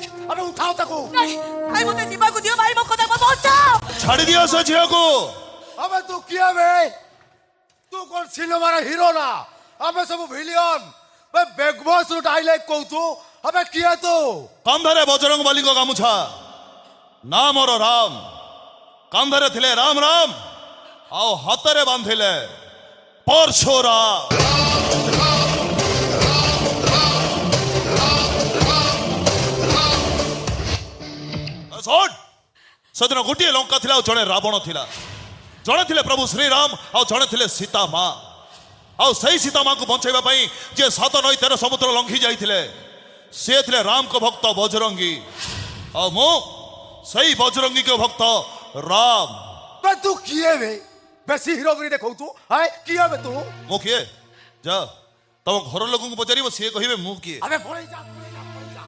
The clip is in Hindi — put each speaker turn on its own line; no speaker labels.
अबे उठाओ ताको
भाई मते जीवा को दियो भाई मो कथा मत बचाओ
छाड़ी दियो से झियो को
अबे तू किया बे तू कौन सिनेमार हीरो ना अबे सब विलियन बे बिग बॉस रो डायलॉग कहू तू अबे किया तो
कंधरे बजरंग बली को गामुछा नाम और राम कंधरे थिले राम राम आओ हातरे बांधिले परशुराम सदिन गोटे लंका थिला जड़े रावण थिला जड़े थिले प्रभु श्रीराम आ जड़े थिले सीता माँ आउ सही सीता माँ को बचाइबा पई जे 7 नई 13 समुद्र लंघी जाइथिले से थिले राम को भक्त बजरंगी आ मो सही बजरंगी के भक्त राम
बे तू किए बे बेसी हीरोगिरी देखौ तू हाय किया बे तू
मो किए जा तम घर लोगों को पचारिबो से कहिबे मु किए
अबे पळै जा